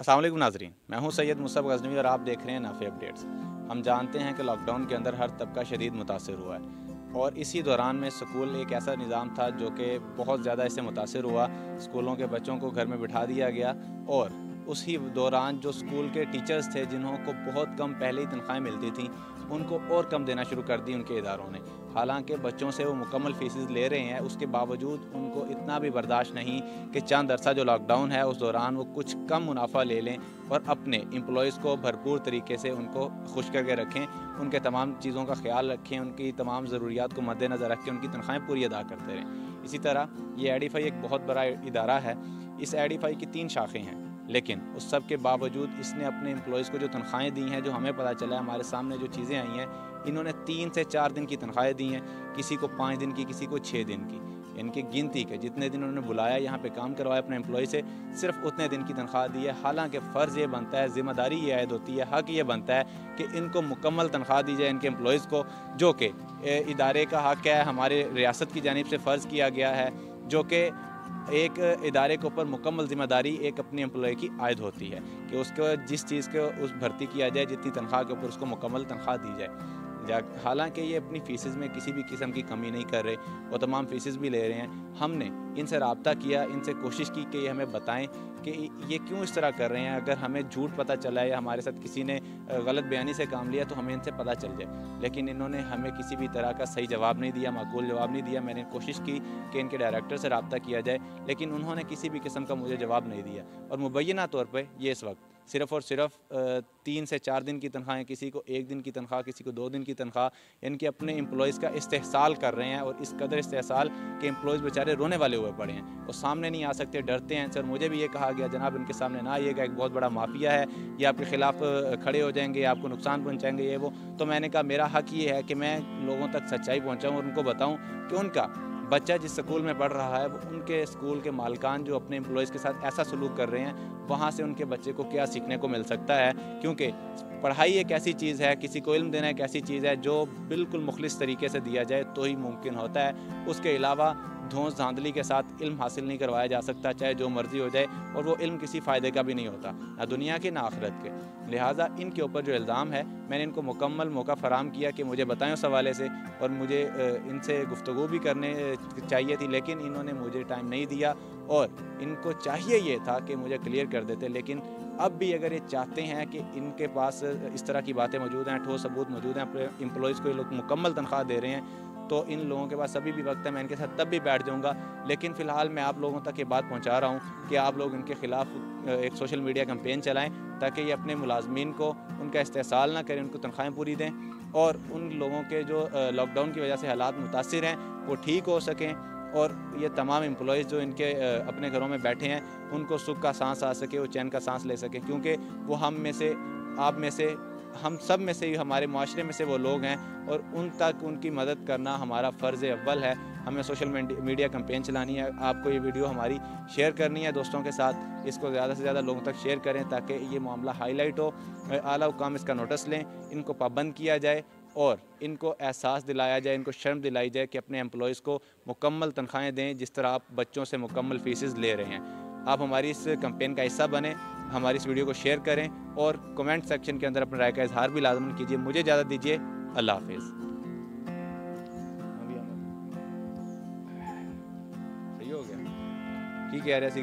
अस्सलाम वालेकुम नाज़रीन, मैं हूं सैयद मुस्तफ़ा गज़नवी और आप देख रहे हैं नफ़े अपडेट्स। हम जानते हैं कि लॉकडाउन के अंदर हर तबका शदीद मुतासर हुआ है और इसी दौरान में स्कूल एक ऐसा निज़ाम था जो कि बहुत ज़्यादा इससे मुतासर हुआ। स्कूलों के बच्चों को घर में बिठा दिया गया और उसी दौरान जो स्कूल के टीचर्स थे जिन्हों को बहुत कम पहले ही तनख्वाहें मिलती थी, उनको और कम देना शुरू कर दी उनके इदारों ने। हालांकि बच्चों से वो मुकम्मल फ़ीसेस ले रहे हैं, उसके बावजूद उनको इतना भी बर्दाश्त नहीं कि चंद अरसा जो लॉकडाउन है उस दौरान वो कुछ कम मुनाफा ले लें और अपने एम्प्लॉयज़ को भरपूर तरीके से उनको खुश करके रखें, उनके तमाम चीज़ों का ख्याल रखें, उनकी तमाम ज़रूरियात को मद्देनज़र रख के उनकी तनख्वाहें पूरी अदा करते रहें। इसी तरह ये एडीफाई एक बहुत बड़ा इदारा है। इस एडीफाई की 3 शाखें हैं, लेकिन उस सब के बावजूद इसने अपने एम्प्लॉयज़ को जो तनख्वाहें दी हैं, जो हमें पता चला है, हमारे सामने जो चीज़ें आई हैं, इन्होंने 3 से 4 दिन की तनख्वाहें दी हैं, किसी को 5 दिन की, किसी को 6 दिन की। इनकी गिनती के जितने दिन उन्होंने बुलाया, यहाँ पे काम करवाया अपने एम्प्लॉय से, सिर्फ उतने दिन की तनख्वाह दी है। हालांकि फ़र्ज़ ये बनता है, ज़िम्मेदारी ये आयद होती है, हक़ ये बनता है कि इनको मुकम्मल तनख्वाह दी जाए इनके एम्प्लॉयज़ को, जो कि इदारे का हक़ है, हमारे रियासत की जानिब से फ़र्ज़ किया गया है, जो कि एक इदारे के ऊपर मुकम्मल ज़िम्मेदारी एक अपने एम्प्लॉय की आयद होती है कि उसको जिस चीज़ को उस भर्ती किया जाए, जितनी तनख्वाह के ऊपर उसको मुकम्मल तनख्वाह दी जाए। हालांकि ये अपनी फ़ीसेस में किसी भी किस्म की कमी नहीं कर रहे, वो तमाम फ़ीसेस भी ले रहे हैं। हमने इनसे रब्ता किया, इनसे कोशिश की कि ये हमें बताएं कि ये क्यों इस तरह कर रहे हैं। अगर हमें झूठ पता चला है या हमारे साथ किसी ने गलत बयानी से काम लिया तो हमें इनसे पता चल जाए, लेकिन इन्होंने हमें किसी भी तरह का सही जवाब नहीं दिया, माकूल जवाब नहीं दिया। मैंने कोशिश की कि इनके डायरेक्टर से रब्ता किया जाए, लेकिन उन्होंने किसी भी किस्म का मुझे जवाब नहीं दिया। और मुबैना तौर पर ये इस वक्त सिर्फ़ और सिर्फ 3 से 4 दिन की तनख्वाहें, किसी को 1 दिन की तनख्वाह, किसी को 2 दिन की तनख्वाह, इनके अपने एम्प्लॉयज़ का istehsaal कर रहे हैं। और इस कदर istehsaal के एम्प्लॉयज़ बेचारे रोने वाले हुए पड़े हैं, वो सामने नहीं आ सकते, डरते हैं। सर मुझे भी ये कहा गया, जनाब इनके सामने ना आइएगा, एक बहुत बड़ा माफिया है, ये आपके ख़िलाफ़ खड़े हो जाएंगे, आपको नुकसान पहुँचाएँगे, ये वो। तो मैंने कहा मेरा हक़ ये है कि मैं लोगों तक सच्चाई पहुँचाऊँ और उनको बताऊँ कि उनका बच्चा जिस स्कूल में पढ़ रहा है, वो उनके स्कूल के मालिकान जो अपने एम्प्लॉयज़ के साथ ऐसा सलूक कर रहे हैं, वहाँ से उनके बच्चे को क्या सीखने को मिल सकता है। क्योंकि पढ़ाई एक ऐसी चीज़ है, किसी को इल्म देना एक ऐसी चीज़ है जो बिल्कुल मुखलिस तरीके से दिया जाए तो ही मुमकिन होता है। उसके अलावा धौंस धांधली के साथ इल्म हासिल नहीं करवाया जा सकता, चाहे जो मर्ज़ी हो जाए, और वो इल्म किसी फ़ायदे का भी नहीं होता, ना दुनिया के ना आखिरत के। लिहाजा इनके ऊपर जो इल्ज़ाम है, मैंने इनको मुकम्मल मौका फ़राहम किया कि मुझे बताएं उस हवाले से, और मुझे इनसे गुफ्तगू भी करने चाहिए थी, लेकिन इन्होंने मुझे टाइम नहीं दिया। और इनको चाहिए ये था कि मुझे क्लियर कर देते, लेकिन अब भी अगर ये चाहते हैं कि इनके पास इस तरह की बातें मौजूद हैं, ठोस सबूत मौजूद हैं, अपने एम्प्लॉयज़ को ये लोग मुकम्मल तनख्वाह दे रहे हैं, तो इन लोगों के पास अभी भी वक्त है, मैं इनके साथ तब भी बैठ जाऊंगा। लेकिन फ़िलहाल मैं आप लोगों तक ये बात पहुंचा रहा हूं कि आप लोग इनके ख़िलाफ़ एक सोशल मीडिया कैंपेन चलाएं, ताकि ये अपने मुलाजमीन को उनका istehsaal ना करें, उनको तनख्वाहें पूरी दें, और उन लोगों के जो लॉकडाउन की वजह से हालात मुतासिर हैं वो ठीक हो सकें, और ये तमाम एम्प्लॉयज़ जो इनके अपने घरों में बैठे हैं, उनको सुख का सांस आ सके, वो चैन का सांस ले सकें। क्योंकि वो हम में से, आप में से, हम सब में से ही, हमारे माशरे में से वो लोग हैं, और उन तक उनकी मदद करना हमारा फ़र्ज़ अव्वल है। हमें सोशल मीडिया कैंपेन चलानी है। आपको ये वीडियो हमारी शेयर करनी है दोस्तों के साथ, इसको ज़्यादा से ज़्यादा लोगों तक शेयर करें ताकि ये मामला हाईलाइट हो, आला हुकाम इसका नोटिस लें, इनको पाबंद किया जाए और इनको एहसास दिलाया जाए, इनको शर्म दिलाई जाए कि अपने एम्प्लॉयज़ को मुकम्मल तनख्वाहें दें जिस तरह आप बच्चों से मुकम्मल फ़ीसेस ले रहे हैं। आप हमारी इस कैंपेन का हिस्सा बने, हमारी इस वीडियो को शेयर करें और कमेंट सेक्शन के अंदर अपनी राय का इजहार भी लाज़िमन कीजिए। मुझे इजाज़त दीजिए, अल्लाह हाफ़िज़। सही हो गया, ठीक है, ऐसी